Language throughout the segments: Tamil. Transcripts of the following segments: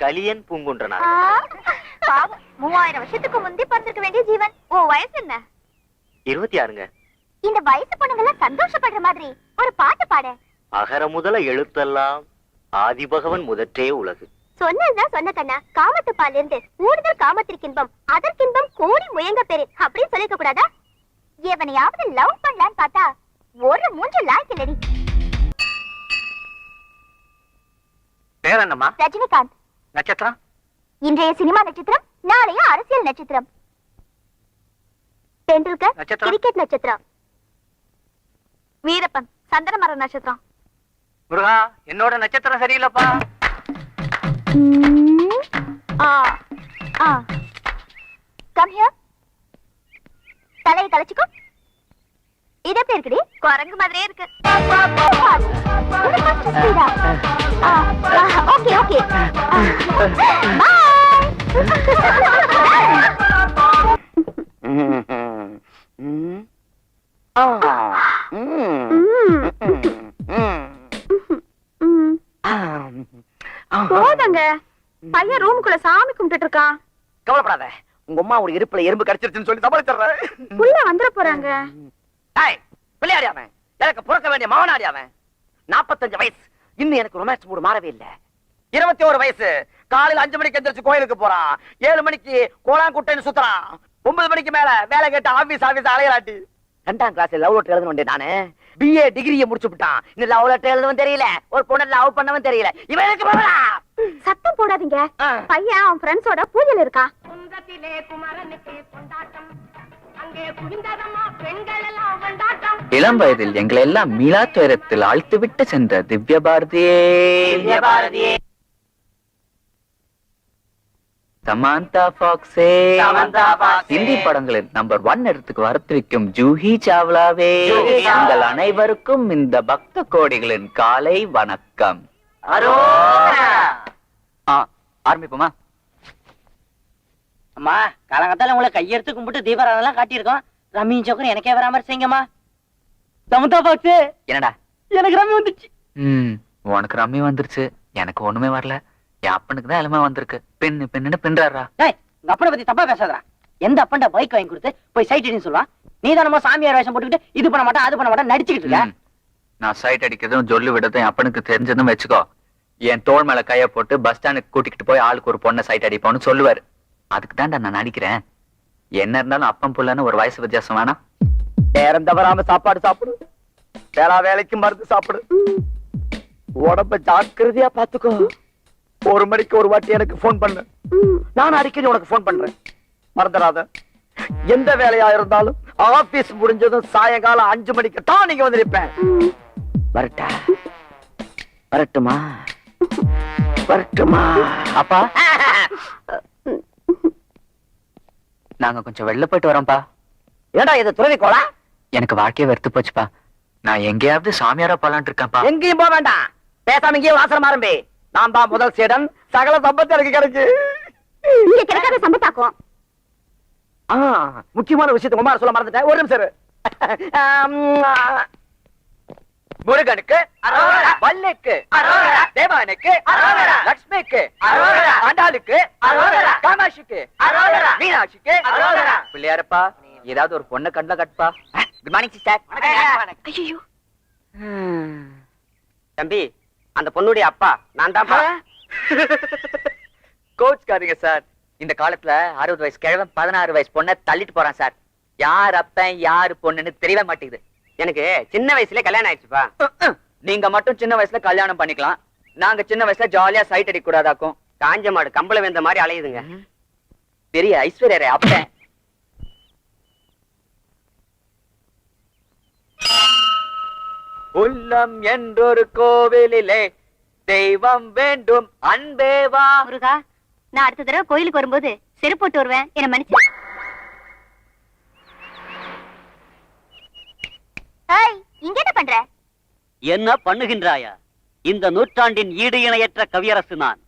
கலியன் பூங்குன்றனார். 3000 வருஷத்துக்கு முந்தி பிறந்திருக்க வேண்டிய ஜீவன். உன் வயசு என்ன? 26ங்க. இந்த வயசு பொண்ணுங்கள சந்தோஷப்படுற மாதிரி ஒரு பாட்டு பாடு. அகர முதல எழுத்தெல்லாம் ஆதிபகவன் முதற்றே உலகு. சொன்னதுதான் சொன்ன கண்ணா. காமத்து பால் இருந்து ஊடுதல் காமத்திற்கின்பம் அதற்கின்பம் கோடி முயங்க பெரு அப்படின்னு சொல்லிக்க கூடாதா? எவனையாவது லவ் பண்ணலான்னு பார்த்தா ஒரு மூன்று லாய்க்கு இல்லடி. பேர் என்னம்மா? ரஜினிகாந்த். நட்சத்திரம்? இன்றைய சினிமா நட்சத்திரம், நாளைய அரசியல் நட்சத்திரம். தெண்டுல்கர் கிரிக்கெட் நட்சத்திரம். வீரப்பன் சந்தனமர நட்சத்திரம். முருகா, என்னோட நட்சத்திரம் சரியில்லப்பா. Come here. தலையை தலைச்சுக்கோ. இது எப்படி இருக்குடி? குரங்கு மாதிரியே இருக்கு. ஓகே ஓகே போதங்க. பையன் ரூமுக்குள்ள சாமி கும்பிட்டு இருக்கான். கவலைப்படாத, உங்க அம்மா ஒரு இருப்புல எறும்பு கடிச்சிருச்சுன்னு சொல்லி சமாளிச்சிடுறேன். புள்ள வந்துட போறாங்க. பிள்ளையாடி அவன், எனக்கு பிறக்க வேண்டிய மகனாடி அவன். 45 வயசு, இன்னும் எனக்கு ரொமான்ஸ் மூடு மாறவே இல்ல. 21 வயசு, காலையில 5 மணிக்கு எந்திரிச்சு கோயிலுக்கு போறான். 7 மணிக்கு கோலாங்குட்டைன்னு சுத்துறான். 9 மணிக்கு மேல வேலை கேட்டு ஆபீஸ் அலையலாட்டி. 2ஆம் கிளாஸ் லவ் லெட்டர் எழுதணும் நானு. BA டிகிரியை முடிச்சு விட்டான். இன்னும் லவ் லெட்டர் எழுதவும் தெரியல, ஒரு பொண்ணை லவ் பண்ணவும் தெரியல. இவன் எனக்கு சத்தம் போடாதீங்க. பையன் அவன் ஃப்ரெண்ட்ஸோட பூஜையில இருக்கான். இளம் வயதில் எங்களை எல்லாம் மீளா துயரத்தில் ஆழ்த்துவிட்டு சென்ற திவ்ய பாரதியே, சமந்தா ஃபாக்ஸே, ஹிந்தி படங்களில் நம்பர் 1 இடத்துக்கு வரத்திருக்கும் ஜூஹி சாவ்லாவே, உங்கள் அனைவருக்கும் இந்த பக்த கோடிகளின் காலை வணக்கம். ஆரம்பிப்போமா? அம்மா, காலங்கத்தால உங்களை கையெடுத்து கும்பிட்டு தீபாராதெல்லாம் காட்டியிருக்கோம். ரம்மியும் சோக்கரும் எனக்கே வர மாதிரி செய்யுங்கம்மா. சமந்தா பாக்ஸ், என்னடா? எனக்கு ரம்மி வந்துச்சு. உனக்கு ரம்மி வந்துருச்சு, எனக்கு ஒண்ணுமே வரல. என் அப்பனுக்கு தான் எல்லாமே வந்திருக்கு. பின்னு பின்றாரா? உங்க அப்பனை பத்தி தப்பா பேசாதடா. எந்த அப்பன்டா பைக் வாங்கி கொடுத்து போய் சைட் அடின்னு சொல்லுவான்? நீ தானமா சாமியார் வேஷம் போட்டுக்கிட்டு இது பண்ண மாட்டேன் அது பண்ண மாட்டேன் நடிச்சுக்கிட்டு இருக்க. நான் சைட் அடிக்கிறதும் சொல்லி விடுறதும் என் அப்பனுக்கு தெரிஞ்சதும் வச்சுக்கோ. என் தோள் மேல கைய போட்டு பஸ் ஸ்டாண்டுக்கு கூட்டிக்கிட்டு போய் ஆளுக்கு ஒரு பொண்ணை சைட் அடிப்பான்னு சொல்லுவாரு. அதுக்கு தான்டா நான் நடிக்கிறேன். என்ன இருந்தாலும் அப்பம் புள்ளன்னு ஒரு வயசு வித்தியாசம் வேணா. நேரம் தவறாம சாப்பாடு சாப்பிடு, வேலைக்கு மருந்து சாப்பிடு, உடம்ப ஜாக்கிரதையா பாத்துக்கோ. 1 மணிக்கு ஒரு வாட்டி எனக்கு போன் பண்ணு, நான் அடிக்கடி உனக்கு போன் பண்றேன். மறந்துடாத. எந்த வேலையா இருந்தாலும் ஆபீஸ் முடிஞ்சதும் சாயங்காலம் 5 மணிக்கு தான் நீங்க வந்து நிற்பேன். வரட்டா? வரட்டுமா? வரட்டுமா? அப்பா, நாங்க கொஞ்சம் வெளில போயிட்டு வரோம்ப்பா. ஏடா இது துறவிக்கோளா? எனக்கு வாழ்க்கைய வெறுத்து போச்சுப்பா. நான் எங்கேயாவது சாமியாரா போலான்ட்டு இருக்கேன்ப்பா. எங்கேயும் போக வேண்டாம், பேசாம இங்கேயே வாசனம் ஆரம்பி. நான் தான் முதல் சீடன், சகல சம்பத்து எனக்கு கிடைக்கு. இங்க கிடைக்காத சம்பத்தாக்கும். முக்கியமான விஷயத்தை உமார சொல்ல மறந்துட்டேன். ஒரு நிமிஷம். முருகனுக்கு அரோகரா, வல்லுக்கு அரோகரா, தேவானுக்கு அரோகரா, லட்சுமிக்கு அரோகரா, ஆண்டாளுக்கு அரோகரா, காமாட்சிக்கு அரோகரா, மீனாட்சிக்கு அரோகரா. பிள்ளையாரப்பா, ஏதாவது ஒரு பொண்ணை கண்ணுல கட்டுப்பா. Good morning sister. ஐயோ தம்பி, அந்த பொண்ணுடைய அப்பா நான் தான். கோச்சுக்காதீங்க சார். இந்த காலத்துல 60 வயசு கிழவன் 16 வயசு பொண்ணை தள்ளிட்டு போறான் சார். யார் அப்பன் யாரு பொண்ணுன்னு தெரியவே மாட்டேங்குது. எனக்கு சின்ன வயசுல கல்யாணம் ஆயிடுச்சுப்பா. நீங்க மட்டும் சின்ன வயசுல கல்யாணம் பண்ணிக்கலாம், நாங்க சின்ன வயசுல ஜாலியா சைட் அடிக்க கூடாதாக்கும். காஞ்ச மாடு கம்பளம் வெந்த மாதிரி அலையுதுங்க. பெரிய ஐஸ்வர்யா அப்பன். உள்ளம் என்றொரு கோவிலிலே தெய்வம் வேண்டும் அன்பேவா. முருகா, நான் அடுத்த தடவை கோயிலுக்கு வரும்போது செருப்பு போட்டு வருவேன், என்ன மன்னிச்சு. என்ன பண்ணுகின்றாயா? இந்த நூற்றாண்டின் ஈடு இணையற்ற கவியரசு நான்.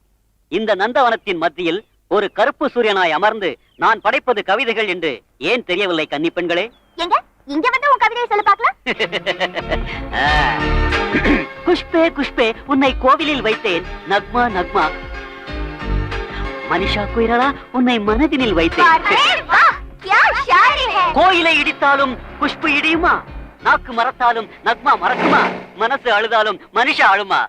இந்த நந்தவனத்தின் மத்தியில் ஒரு கருப்பு சூரியனாய் அமர்ந்து நான் படைப்பது கவிதைகள் என்று ஏன் தெரியவில்லை கன்னி பெண்களே? எங்க இங்க வந்து உன் கவிதையை சொல்ல பார்க்கலாம். குஷ்பே குஷ்பே உன்னை கோவிலில் வைத்தேன், நக்மா நக்மா. மனிஷா குயிரலா உன்னை மனதினில் வைத்தேன். अरे वाह, क्या शायरी है. கோயிலை இடித்தாலும் குஷ்பு இடியுமா? நாக்கு மறத்தாலும் நக்மா மறக்குமா? மனசு அழுதாலும் மனுஷா அழுமா?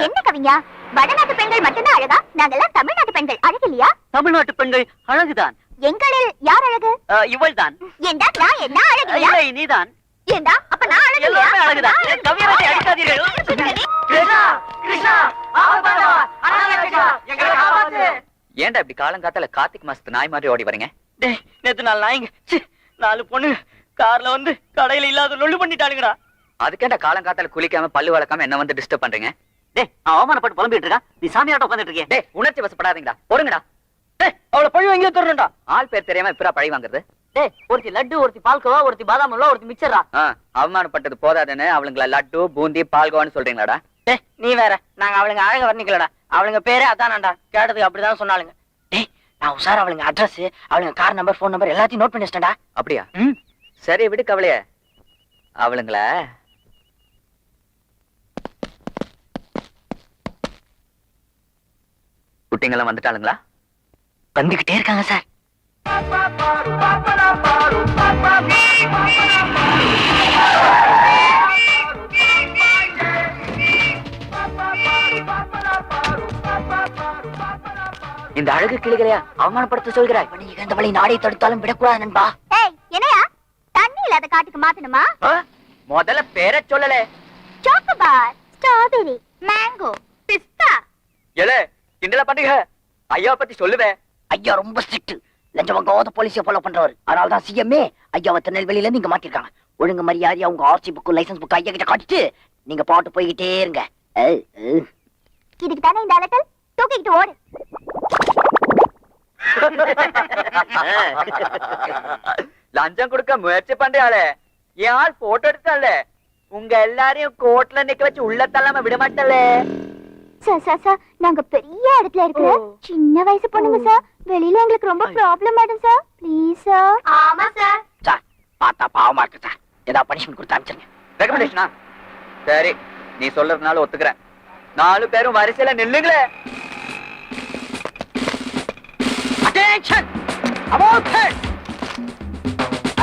என்ன கவிஞா, வடநாட்டு பெண்கள் மட்டும்தான் அழகா? நாங்கெல்லாம் தமிழ்நாட்டு பெண்கள் அழகு இல்லையா? தமிழ்நாட்டு பெண்கள் அழகுதான். எங்களில் யார் அழகு? இவள் தான். ஏண்டா நான் என்ன அழகு இல்லையா? இல்லை நீதான். ஏண்டா அப்ப நான் அழகு இல்லையா? எல்லாமே அழகுதான். என் கவியரசை அடிக்காதீர்கள். கிருஷ்ணா கிருஷ்ணா ஆபத்தா அனாதை எங்களை காப்பாத்து. ஏன்டா இப்படி காலங்காத்தால கார்த்திக் மாசத்து நாய் மாதிரி ஓடி வரீங்க? டேய், நேத்து நாலு நாய்ங்க, ச்சீ, 4 பொண்ணு கார்ல வந்து கடையில இல்லாத லொள்ளு பண்ணிட்டானுங்கடா. அதுக்கேண்டா காலங்காத்தால குளிக்காம பல்லு வளர்க்காம என்ன வந்து டிஸ்டர்ப் பண்றீங்க? டேய், அவன் அவமானப்பட்டு புலம்பிட்டு இருக்கான், நீ சாமியாட்ட உட்காந்துட்டு இருக்கிய. டேய், உணர்ச்சி வசப்படாதீங்கடா, பொறுங்கடா. டேய், அவளை பழி வாங்கியே தரணும்டா. ஆள் பேர் தெரியாம எப்பரா பழி வாங்குறது? டேய், ஒருத்தி லட்டு, ஒருத்தி பால்கோவா, ஒருத்தி பாதாம் அல்வா, ஒருத்தி மிக்சரா. அவமானப்பட்டது போதாதுன்னு அவளுங்கள லட்டு பூந்தி பால்கோவான்னு சொல்றீங்களாடா? டேய், நீ வேற. நாங்க அவளுங்க அழக வர்ணிக்கலடா. அவளுங்க பேரே அதானாண்டா. கேட்டதுக்கு அப்படிதான் சொன்னாளுங்க. டேய், நான் உசார அவளுங்க அட்ரஸ், அவளுங்க கார் நம்பர், போன் நம்பர் எல்லாத்தையும் நோட் பண்ணி வச்சிட்டேன்டா. அப்படியா? சரி விடு கவலைய. அவளுங்கள குட்டிங்கெல்லாம் வந்துட்டாளுங்களா? வந்துகிட்டே இருக்காங்க சார். இந்த அழகு கிளிகளையா அவமானப்படுத்த சொல்கிறாய்? நீ இந்த வழி நாடை தடுத்தாலும் விடக்கூடாது நண்பா. ஏய் என்னையா தண்ணி இல்லாத காட்டுக்கு மாத்தணுமா? முதல்ல பேரை சொல்லல. சாக்கோபார், ஸ்ட்ராபெரி, மேங்கோ, பிஸ்தா. ஏலே கிண்டல பண்ணுங்க. ஐயா பத்தி சொல்லுவே. ஐயா ரொம்ப ஸ்ட்ரிக்ட். லஞ்சம் வாங்காத போலீஸை ஃபாலோ பண்றவர். அதனால தான் சிஎம்ஏ ஐயாவை திருநெல்வேலியில இருந்து இங்க மாத்திருக்காங்க. ஒழுங்கு மரியாதையா உங்க ஆர்சி புக், லைசன்ஸ் புக் ஐயா கிட்ட காட்டிட்டு நீங்க பாட்டு போய்கிட்டே இருங்க. இதுக்கு தானே இந்த அலட்டல், தூக்கிக்கிட்டு ஓடு. லஞ்சம் கொடுக்க முயற்சி பண்றாளே, என் ஆள் போட்டோ எடுத்தால உங்க எல்லாரையும் கோர்ட்ல நிக்க வச்சு உள்ள தள்ளாம விட மாட்டாளே. சார் சார் சார், நாங்க பெரிய இடத்துல இருக்கிற சின்ன வயசு பொண்ணுங்க சார். வெளியில எங்களுக்கு ரொம்ப ப்ராப்ளம் ஆயிடும் சார். Please sir. ஆமா சார். சார் பார்த்தா பாவமா இருக்கு சார். ஏதாவது பனிஷ்மெண்ட் கொடுத்து அனுப்பிச்சிருங்க. ரெக்கமெண்டேஷனா? சரி, நீ சொல்றதுனால ஒத்துக்கிறேன். 4 பேரும் வரிசையில நில்லுங்களே. Attention! About turn!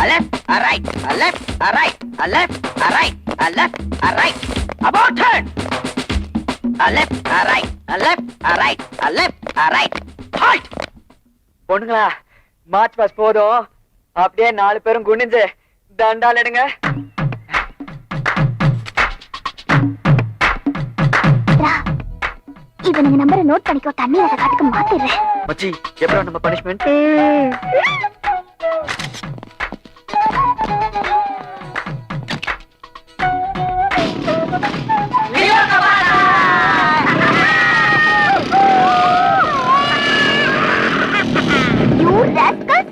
A left, a right, a left, a right, a left, a right, a left, a right. About turn! A left, a right, a left, a right, a left, a right. Halt! பொண்ணுங்களா, மார்ச் பாஸ் போதும். அப்படியே 4 பேரும் குனிஞ்சு தண்டால் எடுங்க. இவனுங்க நம்பரை நோட் பண்ணிக்கோ. தண்ணி அதை காட்டுக்கு மாத்திடுறேன். மச்சி, எப்பறம் நம்ம punishment? You rascals!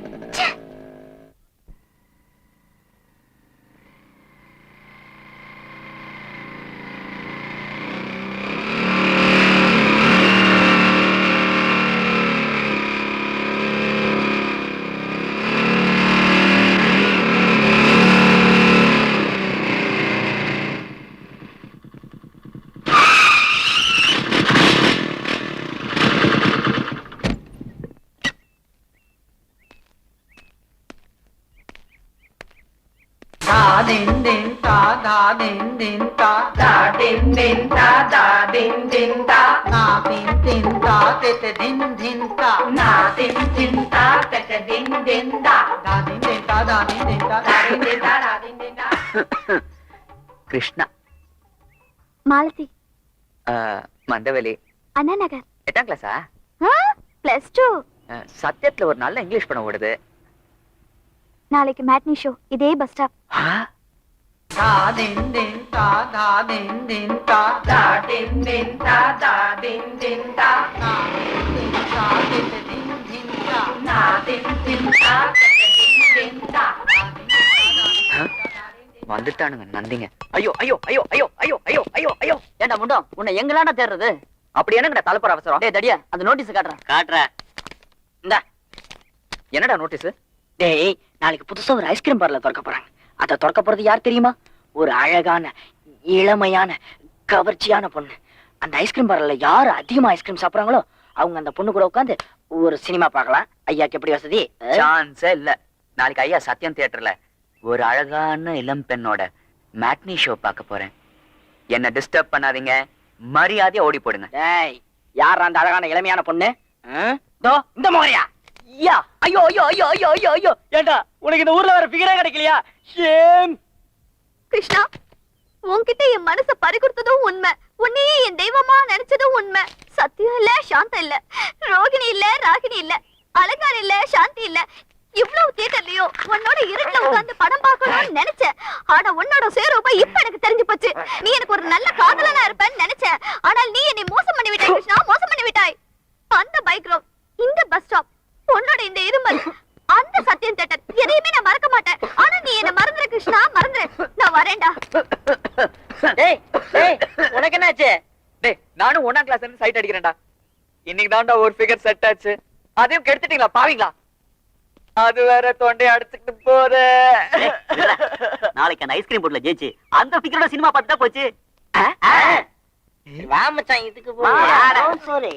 Krishna, Malathi, Mandaveli, Anna Nagar. 8ஆம் கிளாஸா? +2. சத்தியத்துல ஒரு நல்ல இங்கிலீஷ் படம் ஓடுது. நாளைக்கு மேட்னி ஷோ, இதே பஸ் ஸ்டாப். வந்துட்டானுங்க நந்திங்க. ஐயோ ஐயோ ஐயோ ஐயோ ஐயோ ஐயோ ஐயோ ஐயோ. ஏண்டா முண்டம் உன்னை எங்களாண்டா தேடுறது? அப்படி என்னங்கடா தலைப்புற அவசரம்? டேய் தடியா அந்த நோட்டீஸ் காட்டுறேன். காட்டுற. இந்தா. என்னடா நோட்டீஸ்? டேய் நாளைக்கு புதுசா ஒரு ஐஸ்கிரீம் பார்லர் திறக்க போறாங்க. அத திறக்க போறது யார் தெரியுமா? ஒரு அழகான இளமையான கவர்ச்சியான பொண்ணு. அந்த ஐஸ்கிரீம் பார்லர்ல யாரு அதிகமா ஐஸ்கிரீம் சாப்பிடுறாங்களோ அவங்க அந்த பொண்ணு கூட உட்காந்து ஒரு சினிமா பார்க்கலாம். ஐயாக்கு எப்படி வசதி? சான்ஸே இல்ல. நாளைக்கு ஐயா சத்யம் தியேட்டர்ல ஒரு அழகான இளம் பெண்ணோட மேட்னி ஷோ பார்க்க போறேன். என்ன டிஸ்டர்ப் பண்ணாதீங்க, மரியாதையா ஓடி போடுங்க. டேய் யார் அந்த அழகான இளமையான பொண்ணு? தோ இந்த மோரியா. ஐயா ஐயோ ஐயோ ஐயோ ஐயோ ஐயோ ஐயோ. ஏண்டா உனக்கு இந்த ஊர்ல வேற ஃபிகரே கிடைக்கலையா? ஷேம். கிருஷ்ணா, உன்கிட்ட என் மனச பறி கொடுத்ததும் உண்மை, உன்னையே என் தெய்வமா நினைச்சதும் உண்மை. சத்தியம் இல்ல, சாந்தம் இல்ல, ரோகிணி இல்ல, ராகினி இல்ல, அலங்காரம் இல்ல, சாந்தி இல்ல. இவ்வளவு தியேட்டர்லயோ உன்னோட இருட்டுல உட்கார்ந்து படம் பார்க்கணும்னு நினைச்சேன். ஆனா உன்னோட சுயரூபம் இப்ப எனக்கு தெரிஞ்சு போச்சு. நீ எனக்கு ஒரு நல்ல காதலனா இருப்பேன்னு நினைச்சேன். ஆனால் நீ என்னை மோசம் பண்ணி விட்டாய் கிருஷ்ணா, மோசம் பண்ணி விட்டாய். அந்த பைக் ரோட், இந்த பஸ் ஸ்டாப், உன்னோட இந்த இருமல், அந்த சத்தியம் தியேட்டர் எதையுமே நான் மறக்க மாட்டேன். ஆனா நீ என்ன மறந்துரு கிருஷ்ணா, மறந்துரு. நான் வரேன்டா. டேய் டேய் உனக்கு என்னாச்சு? டேய் நானும் 1ஆம் கிளாஸ்ல இருந்து சைட் அடிக்கிறேன்டா. இன்னைக்கு தான்டா ஒரு ஃபிகர் செட் ஆச்சு. அதையும் கெடுத்துட்டீங்களா பாவீங்களா? அது வேற தொண்டை அடிச்சுட்டு போற. நாளைக்கு அந்த ஐஸ்கிரீம் போட்ல ஜெயிச்சு அந்த ஃபிகரோட சினிமா பார்த்துட்டா போச்சு. வா மச்சான் இதுக்கு போ. சாரி.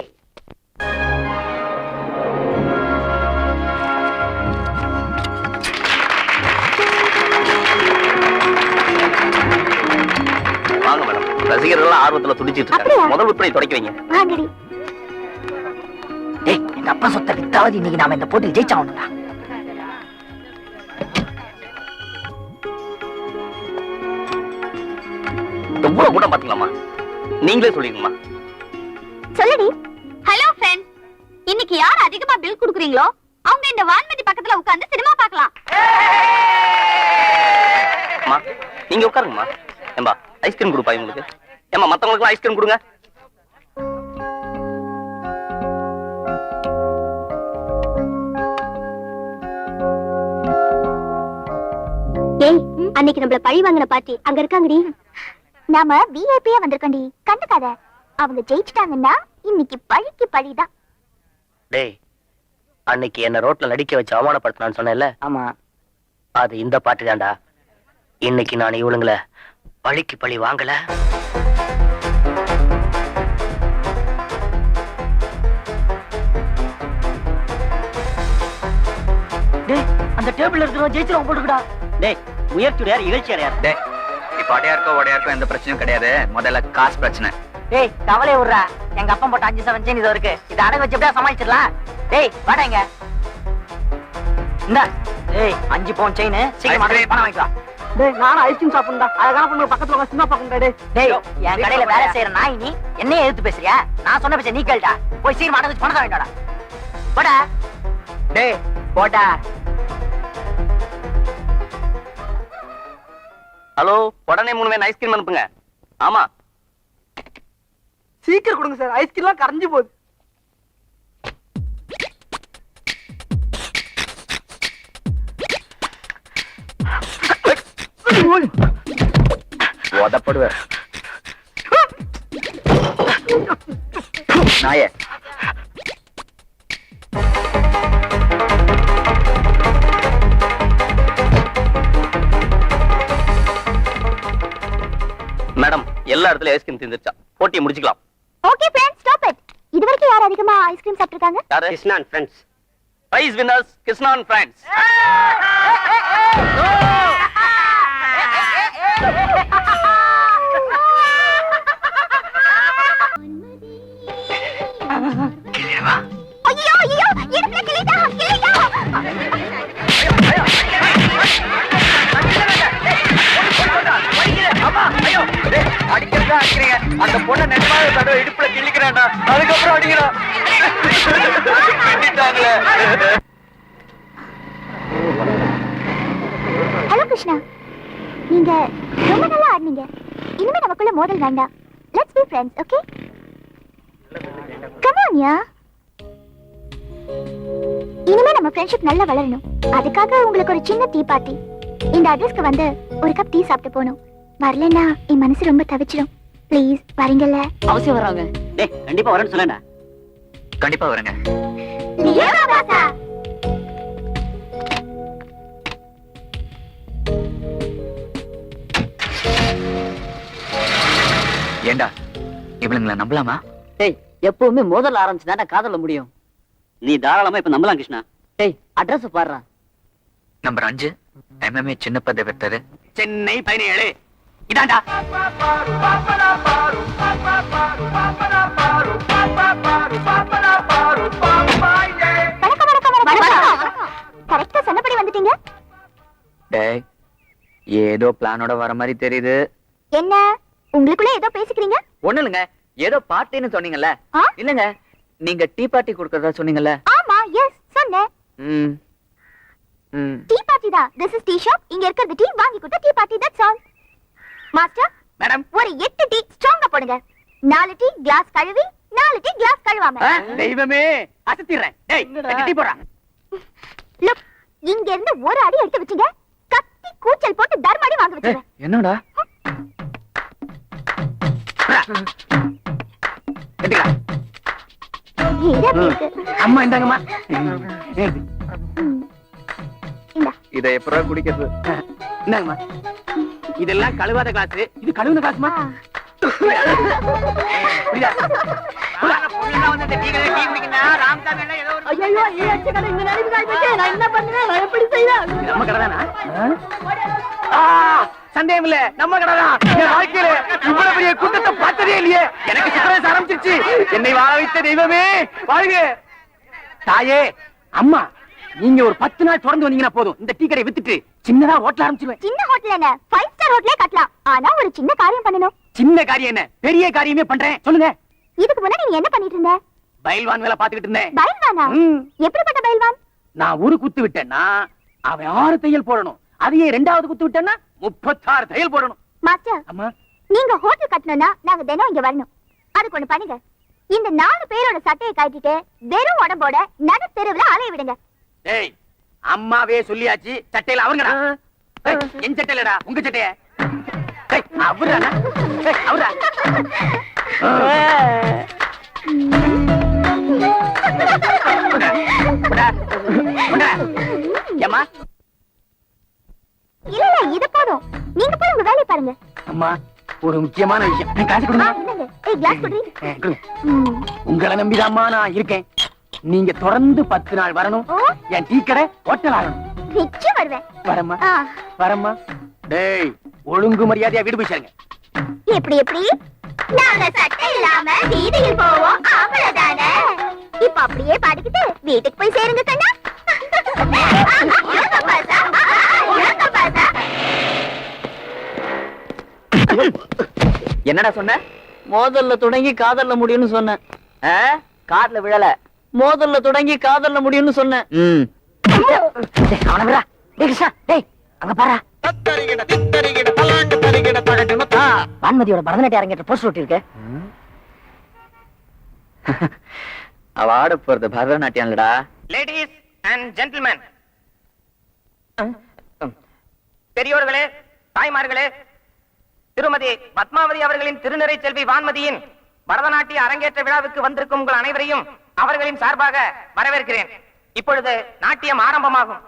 வாங்க மேடம், ரசிகர்கள் ஆர்வத்துல துடிச்சிட்டு இருக்காங்க. முதல் விற்பனை தொடக்கி வைங்க. வாங்கடி. டேய் எங்க அப்பா சொத்தை வித்தாவது இன்னைக்கு நாம இந்த போட்டியில் ஜெயிச்சாகணும்டா. எவ்வளவு கூட்டம் பாத்தீங்களாமா? நீங்களே சொல்லிடுங்கம்மா. சொல்லுடி. ஹலோ ஃப்ரெண்ட்ஸ், இன்னைக்கு யார் அதிகமா பில் குடுக்குறீங்களோ அவங்க இந்த வான்மதி பக்கத்துல உட்கார்ந்து சினிமா பார்க்கலாம். அம்மா நீங்க உட்காருங்கம்மா. ஏம்பா ஐஸ்கிரீம் கொடுப்பா இவங்களுக்கு. ஏமா மத்தவங்களுக்கு ஐஸ்கிரீம் கொடுங்க. ஏய், அன்னைக்கு நம்மள பழி வாங்கின பார்ட்டி அங்க இருக்காங்கடி. நாம விஐபியா வந்திருக்கோண்டி, கண்டுக்காத. அவங்க ஜெயிச்சிட்டாங்கன்னா இன்னைக்கு பழிக்கு பழிதான். டேய் அன்னைக்கு என்ன ரோட்ல நடிக்க வச்சு அவமானப்படுத்தினான்னு சொன்னேன்ல, ஆமா அது இந்த பாட்டு தான்டா. இன்னைக்கு நான் இவளுங்களை பழிக்கு பழி வாங்கல. டேய் அந்த டேபிள்ல இருக்கிற ஜெயிச்சிரும் போட்டுக்கடா. டேய் முயற்சியுடையார் இகழ்ச்சியடையார். டேய் இப்ப அடையாருக்கோ உடையாருக்கோ எந்த பிரச்சனையும் கிடையாது. முதல்ல காசு பிரச்சனை. டேய் கவலைய விடுறா. எங்க அப்பா போட்ட 5 செயின் இது இருக்கு. இத அடகு வச்சு எப்படியா சமாளிச்சிடலாம். டேய் வாடாங்க. இந்த டேய் 5 பவுன் செயின் சீக்கிரம் அடகு பணம் வாங்கிட்டு வா. டேய் நானும் ஐஸ்கிரீம் சாப்பிடுறா. அழகான பொண்ணு பக்கத்துல உட்கார்ந்து சினிமா பாக்கறேன். டேய் டேய் என் கடையில வேலை செய்யற நாய் நீ என்னையே எதிர்த்து பேசுறியா? நான் சொன்ன பேச்ச நீ கேளுடா. போய் சீக்கிரம் அடகு வச்சு பணம் வாங்கிட்டு வாடா. போடா. டேய் போடா. ஹலோ, உடனே 3 வேன் ஐஸ்கிரீம் அனுப்புங்க. ஆமா சீக்கிரம் கொடுங்க சார். ஐஸ்கிரீம்லாம் கரைஞ்சு போகுது. உதப்படுவ நாயே. மேடம், எல்லா இடத்துலயும் ஐஸ்கிரீம் தீர்ந்துருச்சா? போட்டியை முடிச்சுக்கலாம். Okay friends, stop it. இதுவரைக்கும் யார் அதிகமா ஐஸ்கிரீம் சாப்பிட்டிருக்காங்க? யாரு? Krishna and friends. Price winners Krishna and friends. ஐயோ ஐயோ, இடுப்புல கிளிடா, கிளிடா. அடிக்கிறதா அடிக்கிறீங்க. அந்த பொண்ணை நிஜமாக தடவை இடுப்புல கிள்ளிக்கிறான்டா. அதுக்கப்புறம் அடிக்கிறான். ஹலோ கிருஷ்ணா, நீங்க ரொம்ப நல்லா ஆடுனீங்க. இனிமே நமக்குள்ள மோதல் வேண்டாம். Let's be friends, okay? Come on yeah. இனிமே நம்ம ஃப்ரெண்ட்ஷிப் நல்லா வளரணும். அதுக்காக உங்களுக்கு ஒரு சின்ன டீ பார்ட்டி. இந்த அட்ரஸ்க்கு வந்து ஒரு கப் டீ சாப்பிட்டு போகணும். வரலன்னா என் மனசு ரொம்ப தவிச்சிடும். ப்ளீஸ் வரீங்கல்ல? அவசியம் வராங்க. டேய் கண்டிப்பா வரேன்னு சொல்லேன்டா. கண்டிப்பா வரேங்க. ஏண்டா இவளுங்களை நம்பலாமா? டேய் எப்பவுமே முதல்ல ஆரம்பிச்சுதானே காதல முடியும். நீ தாராளமா இப்ப நம்பலாம் கிருஷ்ணா. டேய் அட்ரஸ் பாடுறா. நம்பர் 5 MMA சின்னப்ப தேவத்தரு, சென்னை 17. இதாண்டா. கரெக்டா சொன்னபடி வந்துட்டீங்க. டேய் ஏதோ பிளானோட வர மாதிரி தெரியுது. என்ன உங்களுக்குள்ள ஏதோ பேசிக்கிறீங்க? ஒண்ணு இல்லைங்க, ஏதோ பார்ட்டின்னு சொன்னீங்கல்ல? ஆ? இல்லங்க, நீங்க டீ பார்ட்டி கொடுக்கறதா சொன்னீங்கல்ல? ஆமா, எஸ் சொன்னேன். ம் ம் டீ பார்ட்டி தான். This is tea shop. இங்க இருக்கிறது டீ வாங்கி கொடுத்த tea party. That's all. Master madam, ஒரு 8 டீ ஸ்ட்ராங்கா போடுங்க. 4 டீ கிளாஸ் கழுவி, 4 டீ கிளாஸ் கழுவாம. தெய்வமே அசத்திடுறேன். டேய் டீ போடுறா. லுக், இங்க இருந்து ஒரு அடி எடுத்து வச்சீங்க, கத்தி கூச்சல் போட்டு தர்மடி வாங்க வச்சிருவேன். என்னடா? எடுத்துக்கடா. இது எப்படி இருக்கு? அம்மா இந்தாங்கம்மா. இந்தா. இத எப்பறா குடிக்கிறது? இந்தாங்கம்மா. இதெல்லாம் கழுவாத கிளாஸ். இது கழுவுன கிளாஸ்மா. புரியுதா? ஐயோ, ஏ அச்ச கடை இந்த நிலைமை ஆயிடுச்சு. நான் என்ன பண்ணுவேன்? நான் எப்படி செய்வேன்? நம்ம கடை தானா? சந்தேகம் இல்ல, நம்ம கடை தான். என் வாழ்க்கையில இவ்வளவு பெரிய கூட்டத்தை பார்த்ததே இல்லையே. எனக்கு சித்திரவதை ஆரம்பிச்சிருச்சு. என்னை வாழ வைத்த தெய்வமே வாழ்க. தாயே, அம்மா, நீங்க ஒரு 10 நாள் தொடர்ந்து வந்தீங்கன்னா போதும். இந்த டீ கடையை வித்துட்டு சின்னதா ஹோட்டல் ஆரம்பிச்சிருவேன். சின்ன ஹோட்டல் என்ன, 5 ஸ்டார் ஹோட்டலே கட்டலாம். ஆனா ஒரு சின்ன காரியம் பண்ணணும். சின்ன காரியம் என்ன, பெரிய காரியமே பண்றேன். சொல்லுங்க. இதுக்கு முன்னாடி நீங்க என்ன பண்ணிட்டு இருந்த? பயில்வான் வேலை பாத்துக்கிட்டு இருந்தேன். பைல்வானா? எப்படிப்பட்ட பைல்வான்? நான் ஒரு குத்து விட்டேன்னா அவன் 6 தையல் போடணும். அதையே 2வது குத்து விட்டேன்னா 36 தையல் போடணும். மாஸ்டர், அம்மா, நீங்க ஹோட்டல் கட்டணும்னா நாங்க தினம் இங்க வரணும். அதுக்கு ஒண்ணு பண்ணுங்க. இந்த 4 பேரோட சட்டையை கட்டிட்டு வெறும் உடம்போட நடு தெருவுல அலைய விடுங்க. ஏய், அம்மாவே சொல்லியாச்சு. சட்டையில அவங்கடா. என் சட்டையிலடா, உங்க சட்டைய. அவரா? அவரா? ஏமா? இல்ல இல்ல, இது போதும். நீங்க போய் உங்க வேலையை பாருங்க. அம்மா, ஒரு முக்கியமான விஷயம். நான் காசு கொடுங்க. என்னங்க? ஏய், கிளாஸ் குடி. கொடுங்க. உங்களை நம்பிதாம்மா நான் இருக்கேன். நீங்க தொடர்ந்து 10 நாள் வரணும். ஓ, என் டீ கடை ஹோட்டல் ஆகணும். நிச்சயம் வருவேன். வரம்மா, ஆ, வரம்மா. டேய், ஒழுங்கு மரியாதையா வீடு போய் சேருங்க. எப்படி எப்படி? நாங்க சட்டை இல்லாம வீதியில் போவோம், அவ்வளவுதானே. இப்ப அப்படியே பாடிக்கிட்டு வீட்டுக்கு போய் சேருங்க கண்ணா. இறங்க பாசா, இறங்க பாசா. என்னடா சொன்ன? மோதல்ல தொடங்கி காதல்ல முடியும்னு சொன்னேன். காதுல விழல. மோதல்ல தொடங்கி காதல்ல முடியும்னு சொன்னேன். அவனை விடா. டேய் கிருஷ்ணா, டேய் அங்க பாரா. வான்மதியோட பரதநாட்டிய அரங்கேற்ற போஸ்டர் ஒட்டி இருக்கு. அவ ஆட போறது பரதநாட்டியம் இல்லடா. லேடீஸ் அண்ட் ஜென்டில்மேன், பெரியோர்களே, தாய்மார்களே, திருமதி பத்மாவதி அவர்களின் திருநிறை செல்வி வான்மதியின் பரதநாட்டிய அரங்கேற்ற விழாவுக்கு வந்திருக்கும் உங்கள் அனைவரையும் அவர்களின் சார்பாக வரவேற்கிறேன். இப்பொழுது நாட்டியம் ஆரம்பமாகும்.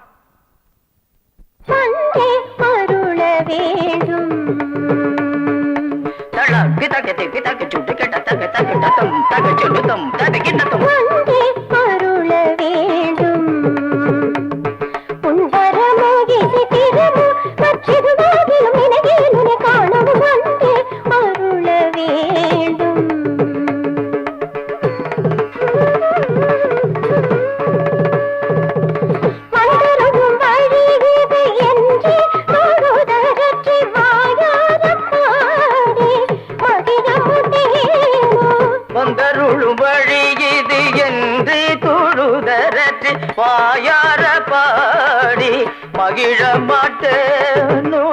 வாயார பாடி மகிழ மாட்டேனோ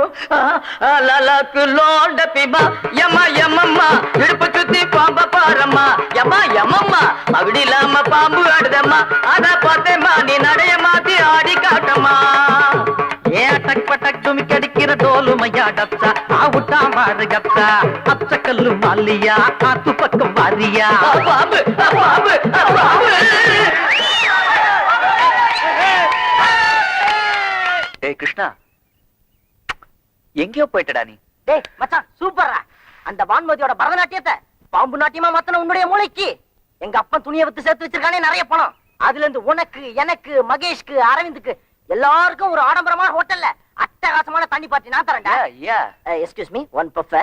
அலலக்கு லோண்ட பிபா யமா யமம்மா இடுப்பு சுத்தி பாம்ப பாரம்மா யமா யமம்மா மகுடிலாம பாம்பு ஆடுதம்மா அத பார்த்தேம்மா நீ நடைய மாத்தி ஆடி காட்டம்மா ஏ டக் பட்டக் துமிக்கடிக்கிற தோலுமையா டப்சா ஆவுட்டா மாறு கப்சா அச்சக்கல்லு மாலியா காத்து பக்கம் வாரியா பாம்பு பாம்பு பாம்பு. டேய் கிருஷ்ணா, எங்கேயோ போயிட்டடா நீ. டேய் மச்சான் சூப்பர்ரா. அந்த வான்மதியோட பரதநாட்டியத்தை பாம்பு நாட்டியமா மாத்தன உன்னுடைய மூளைக்கு எங்க அப்பன் துணியை வித்து சேர்த்து வச்சிருக்கானே நிறைய பணம். அதுல இருந்து உனக்கு, எனக்கு, மகேஷ்க்கு, அரவிந்துக்கு எல்லாருக்கும் ஒரு ஆடம்பரமான ஹோட்டல்ல அட்டகாசமான தண்ணி பாட்டி நான் தரேன்டா. Excuse me, one puff.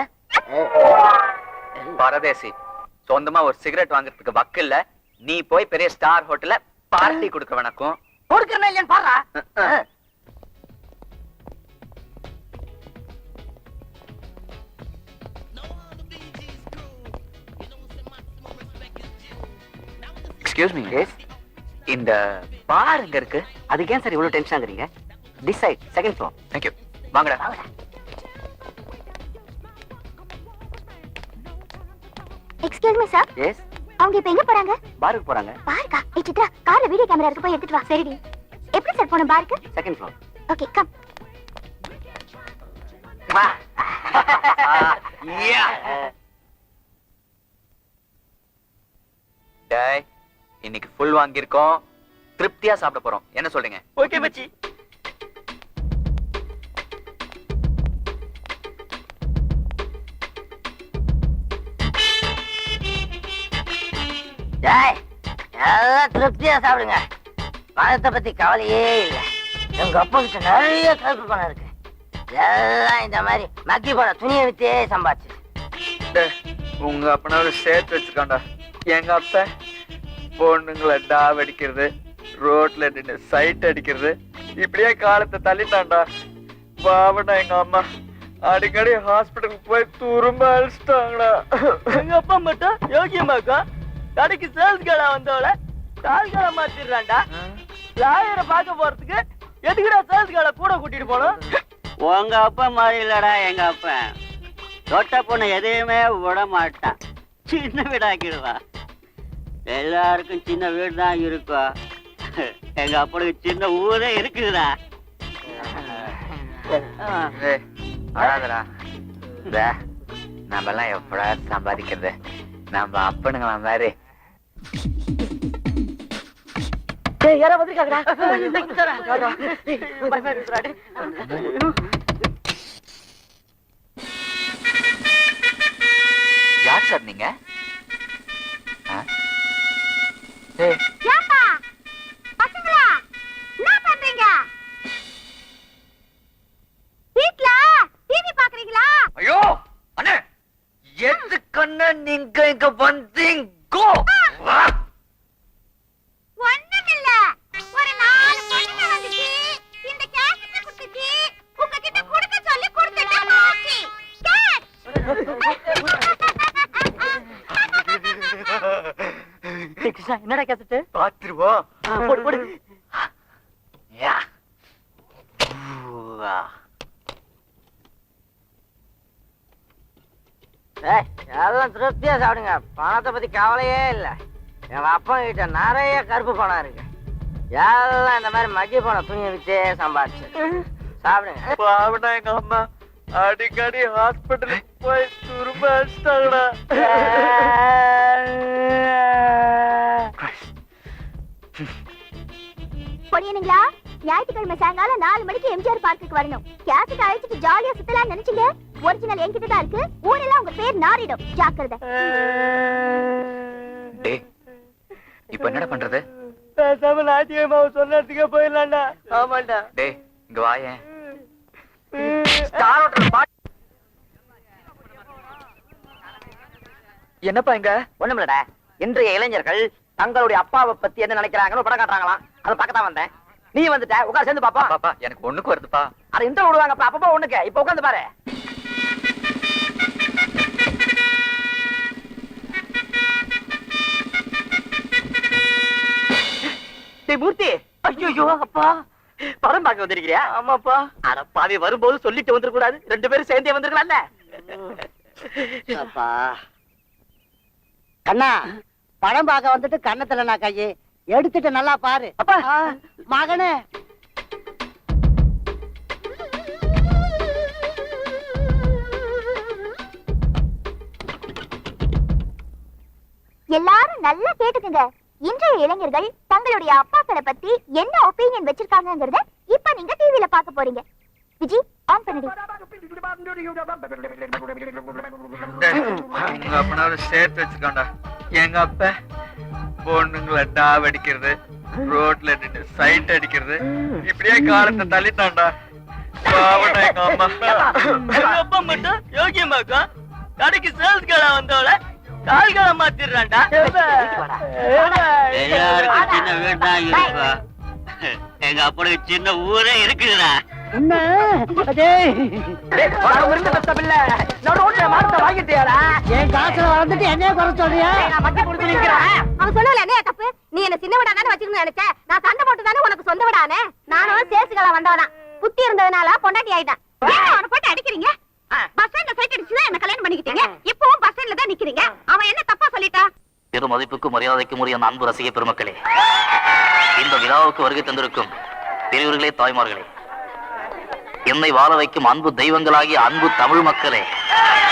பரதேசி, சொந்தமா ஒரு சிகரெட் வாங்குறதுக்கு வக்கு இல்ல, நீ போய் பெரிய ஸ்டார் ஹோட்டல்ல பார்ட்டி கொடுக்க வணக்கம். கொடுக்கறனா இல்லையான்னு பாருடா. எக்ஸ்கியூஸ் மீ, இந்த பார் எங்க இருக்கு? அதுக்கு ஏன் சார் இவ்வளவு டென்ஷன் ஆகுறீங்க? டிசைட் செகண்ட் ஃப்ளோர். Thank you. வாங்கடா. Excuse me sir. எஸ், அவங்க இப்ப எங்க போறாங்க? பாருக்கு போறாங்க. பாருக்கா? ஏ சித்ரா, கார்ல வீடியோ கேமரா இருக்கு, போய் எடுத்துட்டு வா. சரிடி. எப்படி சார் போணும் பாருக்கு? Second floor. Okay, come. வா. டேய், இன்னைக்கு ஃபுல் வாங்கியிருக்கோம், திருப்தியா சாப்பிட போறோம். என்ன சொல்றீங்க? ஓகே மச்சி. டேய், எல்லாம் திருப்தியா சாப்பிடுங்க. பணத்தை பத்தி கவலையே இல்ல. எங்க அப்பா கிட்ட நிறைய கருப்பு பணம் இருக்கு. எல்லாம் இந்த மாதிரி மக்கி போன துணியை வித்தே சம்பாதிச்சு. டேய், உங்க அப்பனாவது சேர்த்து வச்சுக்காண்டா. எங்க அப்ப பொண்ணுங்களை டாவ் அடிக்கிறது, ரோட்ல நின்று சைட் அடிக்கிறது, இப்படியே காலத்தை தள்ளிட்டான்டா. பாவடா எங்க அம்மா அடிக்கடி ஹாஸ்பிட்டலுக்கு போய் துரும்ப அழிச்சிட்டாங்கடா. எங்க அப்பா மட்டும் யோகியமாக்கா கடைக்கு சேல்ஸ் கடை வந்தவள கால் கடை மாத்திடுறான்டா. லாயரை பார்க்க போறதுக்கு எதுக்குடா சேல்ஸ் கடை கூட கூட்டிட்டு போனோம்? உங்க அப்பா மாதிரி இல்லடா எங்க அப்பா. தொட்ட பொண்ணு எதையுமே விட மாட்டான், சின்ன வீடாக்கிடுவான். எல்லாருக்கும் சின்ன வீடு தான் இருக்கும், எங்க அப்பனுக்கு சின்ன ஊரே இருக்குதுடா. அழாதடா. நம்ம எல்லாம் எப்படா சம்பாதிக்கிறது? நம்ம அப்பனுங்களா மாதிரி. யாரோ வந்திருக்காங்கடா. யார் சார் நீங்க? ஏப்பா பசங்களா, என்ன பண்றீங்க? வீட்ல டிவி பாக்குறீங்களா? ஐயோ அண்ணே, எதுக்கு நீங்க இங்க வந்தீங்கோ? ஒண்ணுமில்ல, ஒரு 4 பொண்ணுங்க வந்துச்சு, இந்த கேசட்டை குடுத்துச்சு, உங்ககிட்ட குடுக்க சொல்லி கொடுத்துட்டேன். ஓகே கிருஷ்ணா, என்னடா கேசட்டு? பாத்துருவோம். போடு போடு. எல்லாம் திருப்தியா சாப்பிடுங்க. பணத்தை பத்தி கவலையே இல்ல. எங்க அப்பா கிட்ட நிறைய கருப்பு பணம் இருக்கு. எல்லாம் இந்த மாதிரி மக்கி போன துணியை வித்தே சம்பாதிச்சு. சாப்பிடுங்க. பாவடா எங்க அம்மா அடிக்கடி ஹாஸ்பிட்டலுக்கு போய் துரும்ப அடிச்சிட்டாங்கடா. பொடியனுங்களா, ஞாயிற்றுக்கிழமை சாயங்காலம் 4 மணிக்கு எம்ஜிஆர் பார்க்குக்கு வரணும். கேசட் அழைச்சிட்டு ஜாலியா சுத்தலாம் நினைச்சீங்க? ஒரிஜினல் என்கிட்ட தான் இருக்கு. ஊரெல்லாம் உங்க பேர் நாரிடும், ஜாக்கிரதை. டேய், இப்போ என்னடா பண்றது? பேசாம நாட்டியம்மாவை சொன்னதுக்கே போயிடலாம்டா. ஆமாண்டா. டேய், இங்க வாயேன். என்னப்பா இங்க? ஒண்ணுமில்லடா, இன்றைய இளைஞர்கள் தங்களுடைய அப்பாவை பத்தி என்ன நினைக்கிறாங்கன்னு படம் காட்டுறாங்களாம். அதை பார்க்கத்தான் வந்தேன். நீ வந்துட்ட, உட்கார் சேர்ந்து பாப்பா. பாப்பா, எனக்கு ஒண்ணுக்கு வருதுப்பா. அதை இன்டர் விடுவாங்கப்பா, அப்பப்போ ஒண்ணுக்கு. இப்ப உட்காந்து பாரு. மூர்த்தி, ஐயோ அப்பா, படம் பார்க்க வந்திருக்கிறியா? ஆமாப்பா. அட பாவி, வரும்போது சொல்லிட்டு வந்துட கூடாது, 2 பேரும் சேர்ந்தே வந்திருக்கலாம்ல. அப்பா கண்ணா, படம் பார்க்க வந்துட்டு கண்ணத்துல நான் கையை எடுத்துட்டு நல்லா பாரு. அப்பா மகனே, எல்லாரும் நல்லா கேட்டுக்குங்க. இன்றைய இளைஞர்கள் தங்களுடைய அப்பாக்களை பத்தி என்ன ஒப்பீனியன் வச்சிருக்காங்கங்கறத இப்ப நீங்க டிவில பார்க்க போறீங்க. விஜி ஆன் பண்ணுடி. உங்க அப்பனாவது சேர்த்து வச்சுக்கோண்டா. எங்க அப்ப பொண்ணுங்களை டாவ் அடிக்கிறது, ரோட்ல நின்று சைட் அடிக்கிறது, இப்படியே காலத்தை தள்ளிட்டான்டா. பாவண்டா எங்க அம்மா. எங்க அப்பா மட்டும் யோகியமாக்கா கடைக்கு சேல்ஸ்காரா வந்தவள கால்கால மாத்திடுறான்டா. எல்லாருக்கும் சின்ன வீடு தான் இருக்கும். எங்க அப்பனுக்கு சின்ன ஊரே இருக்குதுடா. என் காசுல வளர்ந்துட்டு என்னைய குறை சொல்றியா? அவன் சொல்லல என்ன தப்பு? நீ என்ன சின்ன விடா தானே வச்சுக்கணும்னு நினைச்ச. நான் சண்டை போட்டு தானே உனக்கு சொந்த விடானே. நானும் சேல்ஸ்காரா வந்தவதான். புத்தி இருந்ததுனால பொண்டாட்டி ஆயிட்டான். அவனை போட்டு அடிக்கிறீங்க. பஸ் ஸ்டாண்ட்ல சைட் அடிச்சுதான் என்ன கல்யாணம் பண்ணிக்கிட்டீங்க. இப்பவும் பஸ் ஸ்டாண்ட்ல தான் நிக்கிறீங்க. அவன் என்ன தப்பா சொல்லிட்டா? பெரு மதிப்புக்கு மரியாதைக்கும் உரிய அன்பு ரசிக பெருமக்களே, இந்த விழாவுக்கு வருகை தந்திருக்கும் பெரியவர்களே, தாய்மார்களே, என்னை வாழ வைக்கும் அன்பு தெய்வங்களாகிய அன்பு தமிழ் மக்களே,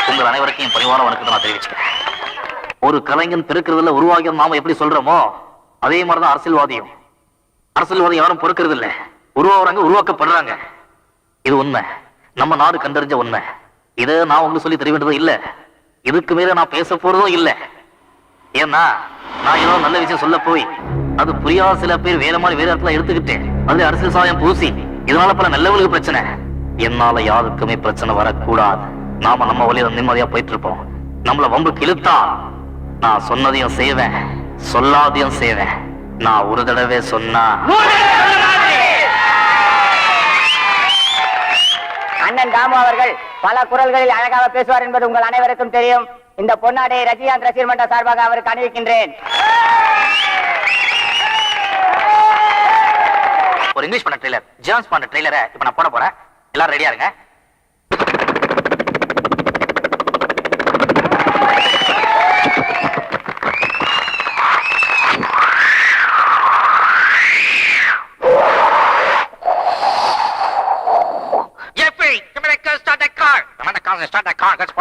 உங்கள் அனைவருக்கும் என் பணிவான வணக்கத்தை நான் தெரிவிச்சுக்கிறேன். ஒரு கலைஞன் பிறக்கிறதுல உருவாகிய நாம எப்படி சொல்றோமோ அதே மாதிரிதான் அரசியல்வாதியும். அரசியல்வாதி யாரும் பொறுக்கிறது இல்ல, உருவாக்குறாங்க, உருவாக்கப்படுறாங்க. இது உண்மை, நம்ம நாடு கண்டறிஞ்ச உண்மை. இதை நான் உங்களுக்கு சொல்லி தெரிய வேண்டியதும் இல்ல, இதுக்கு மேல நான் பேச போறதும் இல்ல. ஏன்னா நான் ஏதோ நல்ல விஷயம் சொல்ல போய் அது புரியாத சில பேர் வேற மாதிரி வேற இடத்துல எடுத்துக்கிட்டேன், அதுல அரசியல் சாயம் பூசி இதனால பல நல்லவங்களுக்கு பிரச்சனை. என்னால யாருக்குமே பிரச்சனை வரக்கூடாது. நாம நம்ம வழியில நிம்மதியா போயிட்டு இருப்போம். நம்மள வம்புக்கு இழுத்தா நான் சொன்னதையும் செய்வேன், சொல்லாதையும் செய்வேன். நான் ஒரு தடவை சொன்னா அண்ணன் தாமு அவர்கள் பல குரல்களில் அழகாக பேசுவார் என்பது உங்கள் அனைவருக்கும் தெரியும். இந்த பொன்னாடை ரஜினிகாந்த் ரசிகர் மன்ற சார்பாக அவருக்கு அணிவிக்கின்றேன். ஒரு இங்கிலீஷ் பண்ண ட்ரெய்லர், ஜேம்ஸ் பண்ண ட்ரெய்லரை இப்ப நான் போட போறேன். எல்லாரும் ரெடியா இருங்க. Start that car. Start that car. Let's